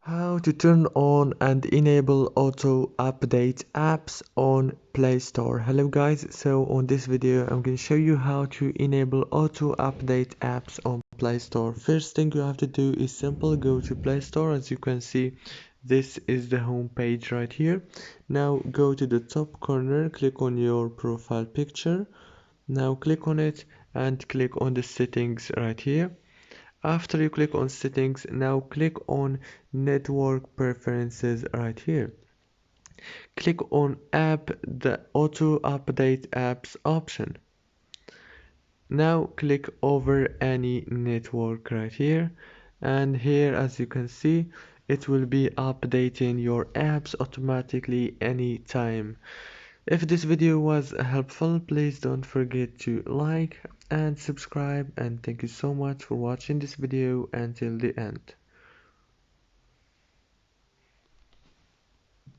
How to turn on and enable auto update apps on Play Store. Hello guys, so on this video I'm going to show you how to enable auto update apps on Play Store. First thing you have to do is simple go to Play Store. As you can see, this is the home page right here. Now go to the top corner, click on your profile picture. Now click on it and click on the settings right here. After you click on settings, now click on network preferences right here. Click on app, the auto update apps option. Now click over any network right here, and here as you can see it will be updating your apps automatically anytime. If this video was helpful, please don't forget to like and subscribe, and thank you so much for watching this video until the end.